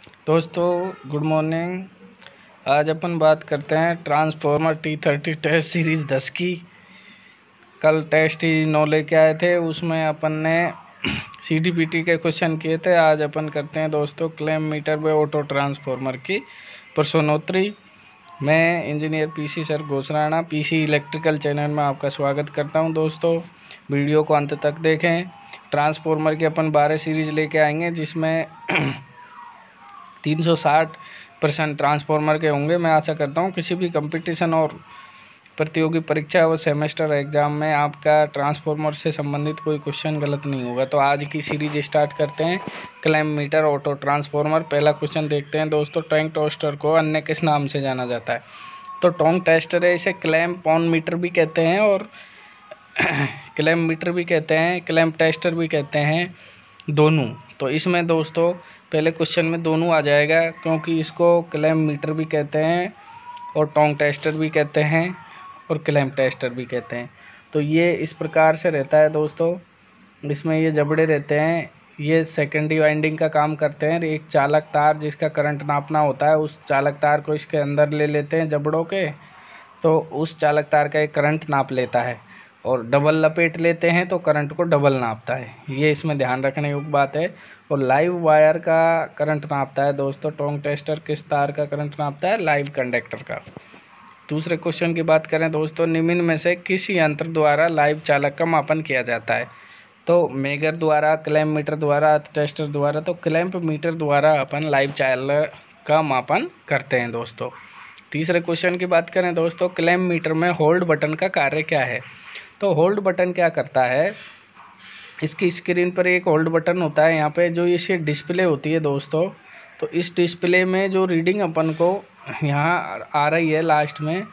दोस्तों good morning. आज अपन बात करते हैं ट्रांसफॉर्मर T30 टेस्ट सीरीज़ 10 की। कल टेस्ट ही 9 लेके आए थे, उसमें अपन ने CDPT के क्वेश्चन किए थे। आज अपन करते हैं दोस्तों क्लैम मीटर व ऑटो ट्रांसफॉर्मर की प्रश्नोत्तरी। मैं engineer PC sir Ghoshrana PC electrical channel में आपका स्वागत करता हूं। दोस्तों वीडियो को अंत तक देखें। ट्रांसफॉर्मर की अपन 12 सीरीज़ लेके आएंगे, जिसमें 360% ट्रांसफॉर्मर के होंगे। मैं आशा करता हूँ किसी भी कंपटीशन और प्रतियोगी परीक्षा व सेमेस्टर एग्ज़ाम में आपका ट्रांसफॉर्मर से संबंधित कोई क्वेश्चन गलत नहीं होगा। तो आज की सीरीज स्टार्ट करते हैं। Clam metre auto transformer. पहला क्वेश्चन देखते हैं दोस्तों। टोंग टेस्टर को अन्य किस नाम से जाना जाता है? तो टोंग टेस्टर है, इसे क्लैम पॉन मीटर भी कहते हैं और क्लैम मीटर भी कहते हैं, क्लैम टेस्टर भी कहते हैं, दोनों। तो इसमें दोस्तों पहले क्वेश्चन में दोनों आ जाएगा, क्योंकि इसको क्लैम मीटर भी कहते हैं और टोंग टेस्टर भी कहते हैं और क्लैम टेस्टर भी कहते हैं। तो ये इस प्रकार से रहता है दोस्तों। इसमें ये जबड़े रहते हैं, ये सेकेंडरी वाइंडिंग का काम करते हैं। एक चालक तार जिसका करंट नापना होता है, उस चालक तार को इसके अंदर ले लेते हैं जबड़ों के, तो उस चालक तार का एक करंट नाप लेता है, और डबल लपेट लेते हैं तो करंट को डबल नापता है। ये इसमें ध्यान रखने योग्य बात है। और लाइव वायर का करंट नापता है दोस्तों टोंग टेस्टर। किस तार का करंट नापता है? लाइव कंडक्टर का। दूसरे क्वेश्चन की बात करें दोस्तों, निम्न में से किस यंत्र द्वारा लाइव चालक का मापन किया जाता है? तो मेगर द्वारा, क्लैम मीटर द्वारा, टेस्टर द्वारा। तो क्लैंप मीटर द्वारा अपन लाइव चालक का मापन करते हैं दोस्तों। तीसरे क्वेश्चन की बात करें दोस्तों, क्लैम मीटर में होल्ड बटन का कार्य क्या है? तो होल्ड बटन क्या करता है? इसकी स्क्रीन पर एक होल्ड बटन होता है, यहाँ पे जो इसे डिस्प्ले होती है दोस्तों। तो इस डिस्प्ले में जो रीडिंग अपन को यहाँ आ रही है लास्ट में,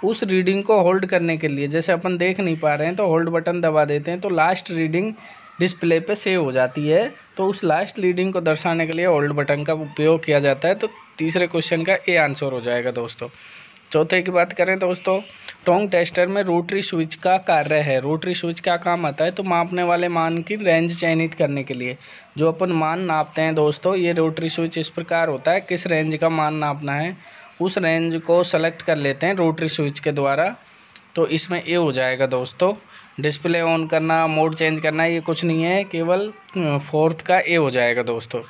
उस रीडिंग को होल्ड करने के लिए, जैसे अपन देख नहीं पा रहे हैं तो होल्ड बटन दबा देते हैं तो लास्ट रीडिंग डिस्प्ले पे सेव हो जाती है। तो उस लास्ट रीडिंग को दर्शाने के लिए होल्ड बटन का उपयोग किया जाता है। तो तीसरे क्वेश्चन का ए आंसर हो जाएगा दोस्तों। चौथे की बात करें दोस्तों, टोंग टेस्टर में रोटरी स्विच का कार्य है। रोटरी स्विच क्या काम आता है? तो मापने वाले मान की रेंज चयनित करने के लिए जो अपन मान नापते हैं दोस्तों, ये रोटरी स्विच इस प्रकार होता है। किस रेंज का मान नापना है, उस रेंज को सेलेक्ट कर लेते हैं रोटरी स्विच के द्वारा। तो इसमें ये हो जाएगा दोस्तों। डिस्प्ले ऑन करना, मोड चेंज करना, ये कुछ नहीं है, केवल फोर्थ का ए हो जाएगा दोस्तों।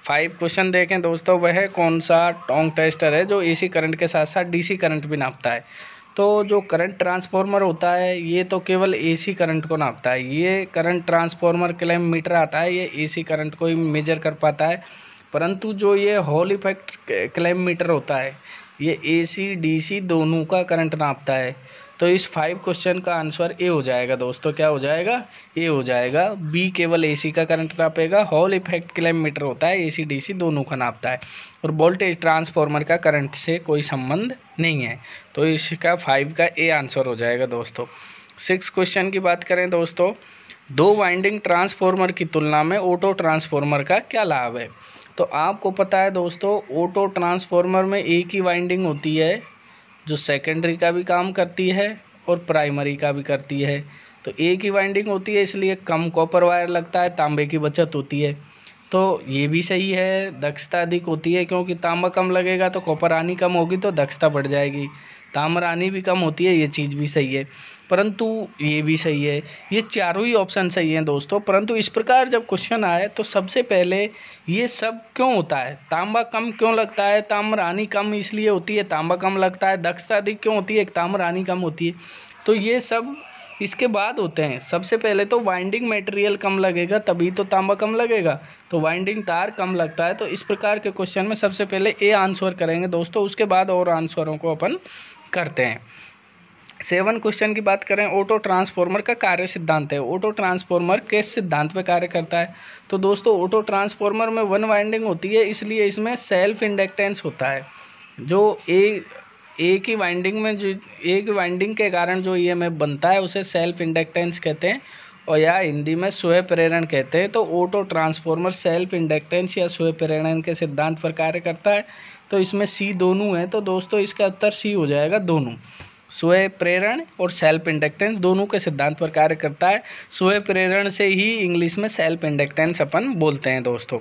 5 क्वेश्चन देखें दोस्तों, वह कौन सा टोंग टेस्टर है जो AC करंट के साथ साथ DC करंट भी नापता है? तो जो करंट ट्रांसफॉर्मर होता है, ये तो केवल AC करंट को नापता है। ये करंट ट्रांसफॉर्मर क्लैम मीटर आता है, ये AC करंट को ही मेजर कर पाता है। परंतु जो ये हॉल इफेक्ट क्लैम मीटर होता है, ये AC DC दोनों का करंट नापता है। तो इस 5 क्वेश्चन का आंसर ए हो जाएगा दोस्तों। क्या हो जाएगा? ए हो जाएगा। बी केवल AC का करंट नापेगा। हॉल इफेक्ट क्लैम मीटर होता है, AC DC दोनों का नापता है। और वोल्टेज ट्रांसफॉर्मर का करंट से कोई संबंध नहीं है। तो इसका 5 का ए आंसर हो जाएगा दोस्तों। 6 क्वेश्चन की बात करें दोस्तों, 2 वाइंडिंग ट्रांसफॉर्मर की तुलना में ऑटो ट्रांसफॉर्मर का क्या लाभ है? तो आपको पता है दोस्तों, ऑटो ट्रांसफॉर्मर में एक ही वाइंडिंग होती है जो सेकेंडरी का भी काम करती है और प्राइमरी का भी करती है। तो एक ही वाइंडिंग होती है, इसलिए कम कॉपर वायर लगता है, तांबे की बचत होती है। तो ये भी सही है। दक्षता अधिक होती है, क्योंकि तांबा कम लगेगा तो कॉपर आनी कम होगी तो दक्षता बढ़ जाएगी। ताम्रानी भी कम होती है, ये चीज़ भी सही है। परंतु ये भी सही है। ये चारों ही ऑप्शन सही हैं दोस्तों। परंतु इस प्रकार जब क्वेश्चन आए तो सबसे पहले ये सब क्यों होता है? तांबा कम क्यों लगता है? ताम्रानी कम इसलिए होती है, तांबा कम लगता है। दक्षता अधिक क्यों होती है? ताम्रानी कम होती है। तो ये सब इसके बाद होते हैं। सबसे पहले तो वाइंडिंग मटेरियल कम लगेगा, तभी तो तांबा कम लगेगा। तो वाइंडिंग तार कम लगता है। तो इस प्रकार के क्वेश्चन में सबसे पहले ए आंसर करेंगे दोस्तों, उसके बाद और आंसरों को अपन करते हैं। 7 क्वेश्चन की बात करें, ऑटो ट्रांसफॉर्मर का कार्य सिद्धांत है। ऑटो ट्रांसफॉर्मर किस सिद्धांत पे कार्य करता है? तो दोस्तों ऑटो ट्रांसफॉर्मर में 1 वाइंडिंग होती है, इसलिए इसमें सेल्फ इंडक्टेंस होता है। जो एक ही वाइंडिंग में जो एक वाइंडिंग के कारण जो EMF बनता है, उसे सेल्फ इंडक्टेंस कहते हैं, और या हिंदी में स्वयं प्रेरण कहते हैं। तो ऑटो ट्रांसफॉर्मर सेल्फ इंडक्टेंस या स्वयं प्रेरण के सिद्धांत पर कार्य करता है। तो इसमें सी दोनों है, तो दोस्तों इसका उत्तर सी हो जाएगा, दोनों। स्वयं प्रेरण और सेल्फ इंडक्टेंस दोनों के सिद्धांत पर कार्य करता है। स्वयं प्रेरण से ही इंग्लिश में सेल्फ इंडक्टेंस अपन बोलते हैं दोस्तों।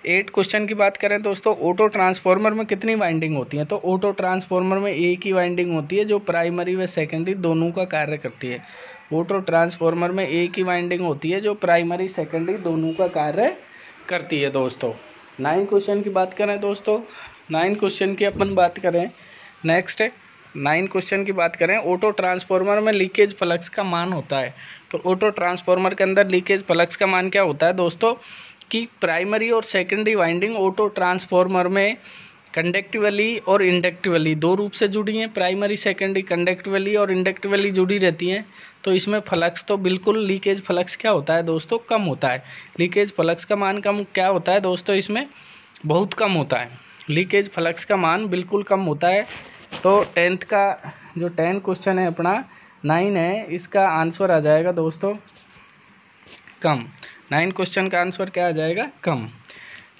8 क्वेश्चन की बात करें दोस्तों, ऑटो ट्रांसफार्मर में कितनी वाइंडिंग होती है? तो ऑटो ट्रांसफार्मर में एक ही वाइंडिंग होती है जो प्राइमरी व सेकेंडरी दोनों का कार्य करती है। ऑटो ट्रांसफार्मर में एक ही वाइंडिंग होती है जो प्राइमरी सेकेंडरी दोनों का कार्य करती है दोस्तों। 9 क्वेश्चन की बात करें दोस्तों, 9 क्वेश्चन की अपन बात करें, नेक्स्ट 9 क्वेश्चन की बात करें, ऑटो ट्रांसफार्मर में लीकेज फ्लक्स का मान होता है। तो ऑटो ट्रांसफार्मर के अंदर लीकेज फ्लक्स का मान क्या होता है दोस्तों कि प्राइमरी और सेकेंडरी वाइंडिंग ऑटो ट्रांसफार्मर में कंडक्टिवली और इंडक्टिवली दो रूप से जुड़ी हैं। प्राइमरी सेकेंडरी कंडक्टिवली और इंडक्टिवली जुड़ी रहती हैं। तो इसमें फ्लक्स तो बिल्कुल लीकेज फ्लक्स क्या होता है दोस्तों, कम होता है। लीकेज फ्लक्स का मान कम क्या होता है दोस्तों, इसमें बहुत कम होता है। लीकेज फ्लक्स का मान बिल्कुल कम होता है। तो 10th का जो 10 क्वेश्चन है अपना 9 है, इसका आंसर आ जाएगा दोस्तों कम। 9 क्वेश्चन का आंसर क्या आ जाएगा, कम।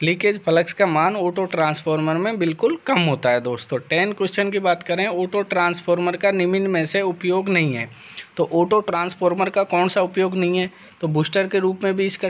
लीकेज फ्लक्स का मान ऑटो ट्रांसफार्मर में बिल्कुल कम होता है दोस्तों। 10 क्वेश्चन की बात करें, ऑटो ट्रांसफार्मर का निम्न में से उपयोग नहीं है। तो ऑटो ट्रांसफार्मर का कौन सा उपयोग नहीं है? तो बूस्टर के रूप में भी इसका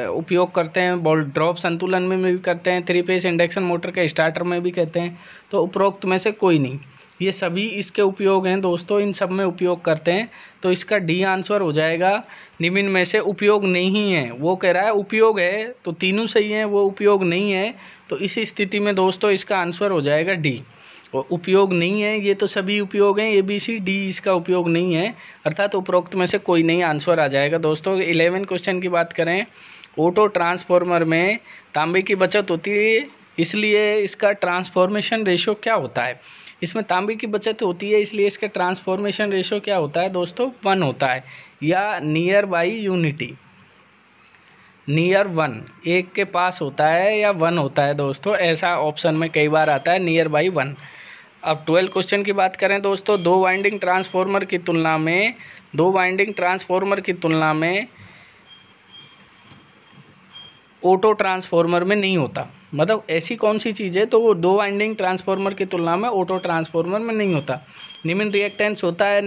उपयोग करते हैं, बॉल ड्रॉप संतुलन में भी करते हैं, 3 फेज इंडक्शन मोटर के स्टार्टर में भी कहते हैं। तो उपरोक्त में से कोई नहीं, ये सभी इसके उपयोग हैं दोस्तों, इन सब में उपयोग करते हैं। तो इसका डी आंसर हो जाएगा, निम्न में से उपयोग नहीं है। वो कह रहा है उपयोग है, तो तीनों सही हैं, वो उपयोग नहीं है। तो इस स्थिति में दोस्तों इसका आंसर हो जाएगा डी। और उपयोग नहीं है, ये तो सभी उपयोग हैं, ABC D इसका उपयोग नहीं है, अर्थात उपरोक्त में से कोई नहीं, आंसर आ जाएगा दोस्तों। 11 क्वेश्चन की बात करें, ऑटो ट्रांसफार्मर में तांबे की बचत होती है, इसलिए इसका ट्रांसफॉर्मेशन रेशियो क्या होता है? इसमें तांबे की बचत होती है, इसलिए इसका ट्रांसफॉर्मेशन रेशियो क्या होता है दोस्तों, 1 होता है, या नियर बाई यूनिटी, नियर 1, एक के पास होता है या 1 होता है दोस्तों, ऐसा ऑप्शन में कई बार आता है, नियर बाई 1। अब 12 क्वेश्चन की बात करें दोस्तों, दो वाइंडिंग ट्रांसफार्मर की तुलना में ऑटो ट्रांसफार्मर में नहीं होता। मतलब ऐसी कौन सी चीज़ है तो वो दो वाइंडिंग ट्रांसफार्मर की तुलना में ऑटो ट्रांसफार्मर में नहीं होता? निम्न रिएक्टेंस होता है,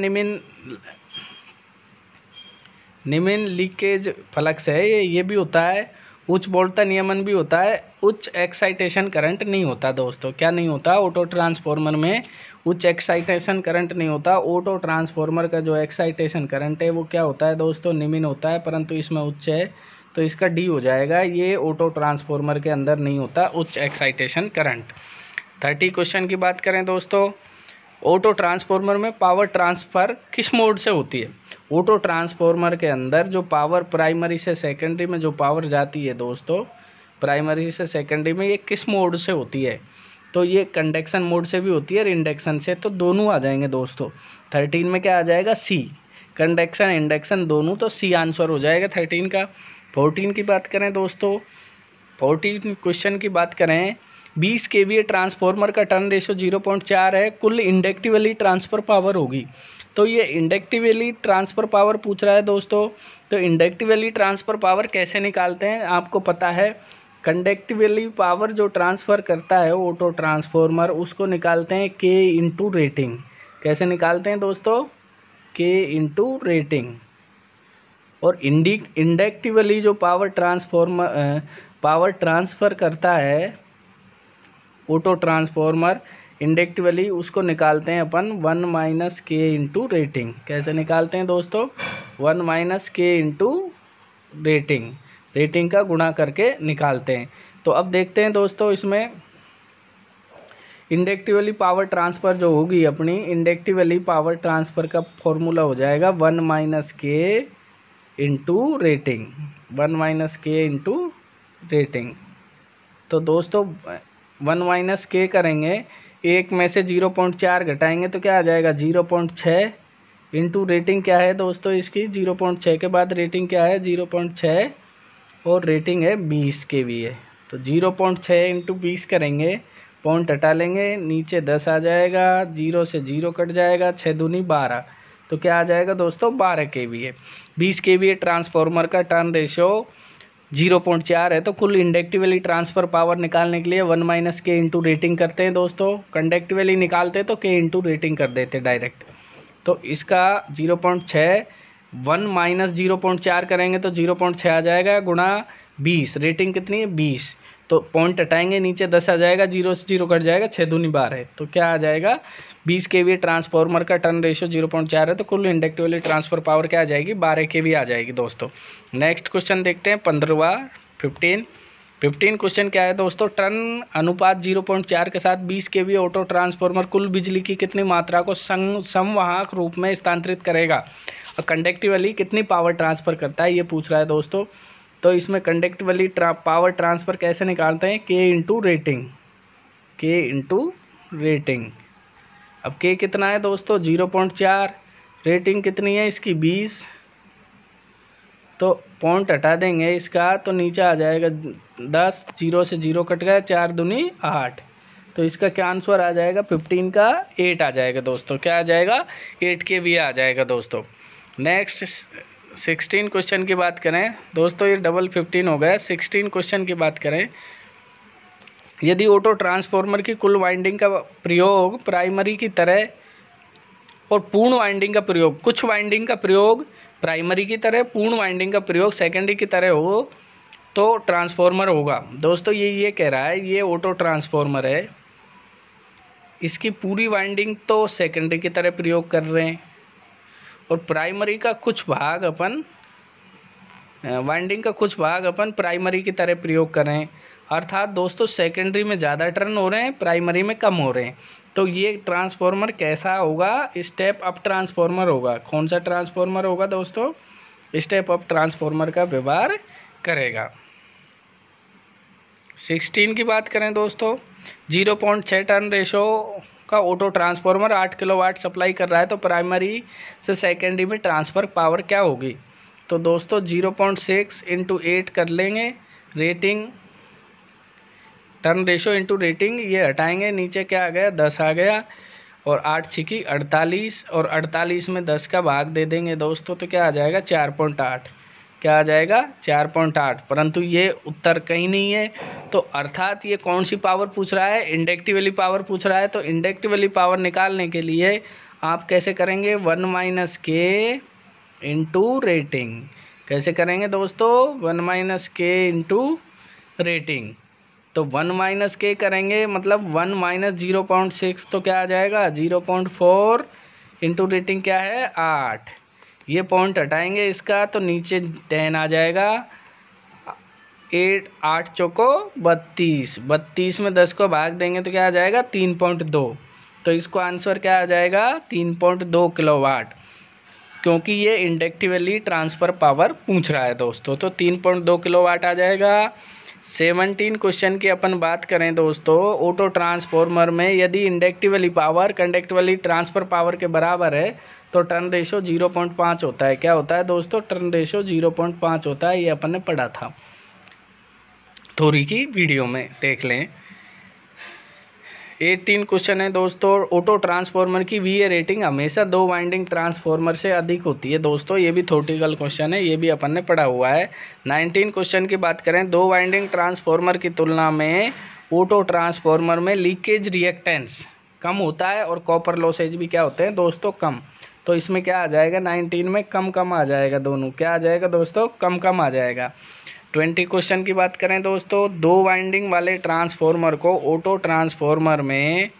निम्न लीकेज फ्लक्स है, ये भी होता है, उच्च वोल्टता नियमन भी होता है, उच्च एक्साइटेशन करंट नहीं होता दोस्तों। क्या नहीं होता? ऑटो ट्रांसफार्मर में उच्च एक्साइटेशन करंट नहीं होता। ऑटो ट्रांसफार्मर का जो एक्साइटेशन करंट है वो क्या होता है दोस्तों, निम्न होता है, परंतु इसमें उच्च है, तो इसका डी हो जाएगा। ये ऑटो ट्रांसफार्मर के अंदर नहीं होता उच्च एक्साइटेशन करंट। 30 क्वेश्चन की बात करें दोस्तों, ऑटो ट्रांसफार्मर में पावर ट्रांसफ़र किस मोड से होती है? ऑटो ट्रांसफार्मर के अंदर जो पावर प्राइमरी से सेकेंडरी में जो पावर जाती है दोस्तों, प्राइमरी से सेकेंडरी में, ये किस मोड से होती है? तो ये कंडक्शन मोड से भी होती है और इंडक्शन से, तो दोनों आ जाएंगे दोस्तों। 13 में क्या आ जाएगा, सी, कंडक्शन इंडक्शन दोनों, तो सी आंसर हो जाएगा 13 का। 14 की बात करें दोस्तों, 14 क्वेश्चन की बात करें, 20 kVA ट्रांसफार्मर का टर्न रेशो 0.4 है, कुल इंडक्टिवली ट्रांसफ़र पावर होगी। तो ये इंडक्टिवली ट्रांसफ़र पावर पूछ रहा है दोस्तों। तो इंडक्टिवली ट्रांसफ़र पावर कैसे निकालते हैं आपको पता है? कंडक्टिवली पावर जो ट्रांसफ़र करता है ऑटो ट्रांसफार्मर, उसको निकालते हैं K इंटू रेटिंग। कैसे निकालते हैं दोस्तों? K into rating. और इंडक्टिवली जो पावर ट्रांसफ़र करता है ऑटो ट्रांसफार्मर इंडक्टिवली, उसको निकालते हैं अपन 1 - K इंटू रेटिंग। कैसे निकालते हैं दोस्तों? 1 - K इंटू रेटिंग का गुणा करके निकालते हैं। तो अब देखते हैं दोस्तों, इसमें इंडक्टिवली पावर ट्रांसफ़र जो होगी अपनी, इंडक्टिवली पावर ट्रांसफ़र का फॉर्मूला हो जाएगा 1 - K into rating, 1 - K into rating. तो दोस्तों 1 - K करेंगे, एक में से 0.4 घटाएंगे तो क्या आ जाएगा, 0.6 इंटू रेटिंग क्या है दोस्तों इसकी, 0.6 के बाद रेटिंग क्या है, 0.6, और रेटिंग है 20 kVA। तो 0.6 इंटू 20 करेंगे, पॉइंट हटा लेंगे, नीचे 10 आ जाएगा, 0 से 0 कट जाएगा, 6 दूनी 12, तो क्या आ जाएगा दोस्तों, 12 kVA। 20 kVA ट्रांसफार्मर का टर्न रेशो 0.4 है। तो कुल इंडक्टिवली ट्रांसफ़र पावर निकालने के लिए 1 - K इंटू रेटिंग करते हैं दोस्तों। कंडक्टिवली निकालते तो K इंटू रेटिंग कर देते डायरेक्ट। तो इसका 0.6, 1 - 0.4 करेंगे तो 0.6 आ जाएगा, गुणा 20, रेटिंग कितनी है 20, तो पॉइंट हटाएंगे, नीचे 10 आ जाएगा, 0 से 0 कट जाएगा, 6 दूनी 12 है, तो क्या आ जाएगा 20 kVA ट्रांसफार्मर का टर्न रेशियो 0.4 है, तो कुल इंडक्टिवली ट्रांसफर पावर क्या आ जाएगी 12 kV आ जाएगी दोस्तों। नेक्स्ट क्वेश्चन देखते हैं 15वां 15 क्वेश्चन क्या है दोस्तों, टर्न अनुपात 0.4 के साथ 20 kVA ऑटो ट्रांसफार्मर कुल बिजली की कितनी मात्रा को समवाहक रूप में स्थानांतरित करेगा और कंडक्टिवली कितनी पावर ट्रांसफर करता है, ये पूछ रहा है दोस्तों। तो इसमें कंडक्टिवली पावर ट्रांसफर कैसे निकालते हैं, K इंटू रेटिंग। अब K कितना है दोस्तों 0.4, रेटिंग कितनी है इसकी 20, तो पॉइंट हटा देंगे इसका, तो नीचे आ जाएगा 10, 0 से 0 कट गया, 4 दूनी 8, तो इसका क्या आंसर आ जाएगा 15 का 8 आ जाएगा दोस्तों। क्या आ जाएगा 8 kVA आ जाएगा दोस्तों। नेक्स्ट 16 क्वेश्चन की बात करें दोस्तों, ये डबल 15 हो गया। 16 क्वेश्चन की बात करें, यदि ऑटो ट्रांसफार्मर की कुल वाइंडिंग का प्रयोग प्राइमरी की तरह और पूर्ण वाइंडिंग का प्रयोग, कुछ वाइंडिंग का प्रयोग प्राइमरी की तरह, पूर्ण वाइंडिंग का प्रयोग सेकेंडरी की तरह हो तो ट्रांसफार्मर होगा दोस्तों। ये कह रहा है, ये ऑटो ट्रांसफार्मर है, इसकी पूरी वाइंडिंग तो सेकेंडरी की तरह प्रयोग कर रहे हैं और प्राइमरी का कुछ भाग अपन वाइंडिंग का कुछ भाग अपन प्राइमरी की तरह प्रयोग कर रहे हैं, अर्थात दोस्तों सेकेंडरी में ज़्यादा टर्न हो रहे हैं, प्राइमरी में कम हो रहे हैं। तो ये ट्रांसफार्मर कैसा होगा, स्टेप अप ट्रांसफार्मर होगा। कौन सा ट्रांसफार्मर होगा दोस्तों, स्टेप अप ट्रांसफार्मर का व्यवहार करेगा। 16 की बात करें दोस्तों, 0.6 टर्न रेशो का ऑटो ट्रांसफार्मर 8 किलोवाट सप्लाई कर रहा है, तो प्राइमरी से सेकेंडरी में ट्रांसफ़र पावर क्या होगी। तो दोस्तों 0.6 इंटू 8 कर लेंगे, rating turn ratio into rating, ये हटाएंगे, नीचे क्या आ गया 10 आ गया, और 8 छिकी 48, और 48 में 10 का भाग दे देंगे दोस्तों, तो क्या आ जाएगा 4.8। क्या आ जाएगा 4.8, परंतु ये उत्तर कहीं नहीं है, तो अर्थात ये कौन सी पावर पूछ रहा है, इंडक्टिवली पावर पूछ रहा है। तो इंडक्टिवली पावर निकालने के लिए आप कैसे करेंगे 1 - K इंटू रेटिंग। कैसे करेंगे दोस्तों 1 - K इंटू रेटिंग। तो 1 - K करेंगे मतलब 1 - 0.6, तो क्या आ जाएगा 0.4 इंटू रेटिंग क्या है 8। ये पॉइंट हटाएंगे इसका, तो नीचे 10 आ जाएगा, 8 चौको 32, 32 में 10 को भाग देंगे तो क्या आ जाएगा 3.2। तो इसको आंसर क्या आ जाएगा 3.2 किलोवाट, क्योंकि ये इंडक्टिवली ट्रांसफ़र पावर पूछ रहा है दोस्तों, तो 3.2 किलोवाट आ जाएगा। 17 क्वेश्चन की अपन बात करें दोस्तों, ऑटो ट्रांसफार्मर में यदि inductively power conductively transfer power के बराबर है तो टर्न रेशो 0.5 होता है। क्या होता है दोस्तों टर्न रेशो 0.5 होता है, ये अपन ने पढ़ा था थोड़ी की वीडियो में, देख लें। 18 क्वेश्चन है दोस्तों, ऑटो ट्रांसफार्मर की VA रेटिंग हमेशा 2 वाइंडिंग ट्रांसफार्मर से अधिक होती है दोस्तों, ये भी थ्योरेटिकल क्वेश्चन है, ये भी अपन ने पढ़ा हुआ है। 19 क्वेश्चन की बात करें, 2 वाइंडिंग ट्रांसफार्मर की तुलना में ऑटो ट्रांसफार्मर में लीकेज रिएक्टेंस कम होता है और कॉपर लॉसेज भी क्या होते हैं दोस्तों कम। तो इसमें क्या आ जाएगा 19 में कम आ जाएगा, दोनों क्या आ जाएगा दोस्तों कम आ जाएगा। 20 क्वेश्चन की बात करें दोस्तों, 2 वाइंडिंग वाले ट्रांसफार्मर को ऑटो ट्रांसफार्मर में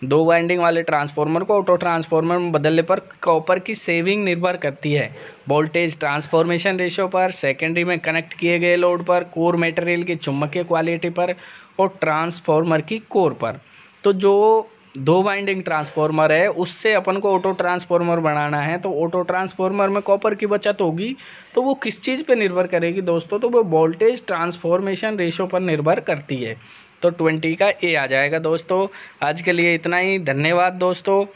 2 वाइंडिंग वाले ट्रांसफार्मर को ऑटो ट्रांसफार्मर में बदलने पर कॉपर की सेविंग निर्भर करती है वोल्टेज ट्रांसफॉर्मेशन रेशियो पर, सेकेंडरी में कनेक्ट किए गए लोड पर, कोर मटेरियल की चुंबकीय क्वालिटी पर और ट्रांसफार्मर की कोर पर। तो जो 2 वाइंडिंग ट्रांसफार्मर है उससे अपन को ऑटो ट्रांसफार्मर बनाना है, तो ऑटो ट्रांसफार्मर में कॉपर की बचत होगी, तो वो किस चीज़ पे निर्भर करेगी दोस्तों, तो वो वोल्टेज ट्रांसफॉर्मेशन रेशियो पर निर्भर करती है। तो 20 का A आ जाएगा दोस्तों। आज के लिए इतना ही, धन्यवाद दोस्तों।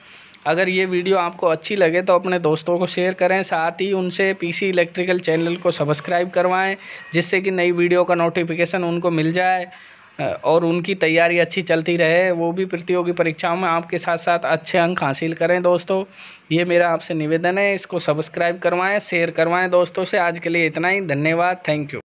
अगर ये वीडियो आपको अच्छी लगे तो अपने दोस्तों को शेयर करें, साथ ही उनसे PC इलेक्ट्रिकल चैनल को सब्सक्राइब करवाएं, जिससे कि नई वीडियो का नोटिफिकेशन उनको मिल जाए और उनकी तैयारी अच्छी चलती रहे, वो भी प्रतियोगी परीक्षाओं में आपके साथ साथ अच्छे अंक हासिल करें दोस्तों। ये मेरा आपसे निवेदन है, इसको सब्सक्राइब करवाएं, शेयर करवाएं दोस्तों से। आज के लिए इतना ही, धन्यवाद, थैंक यू।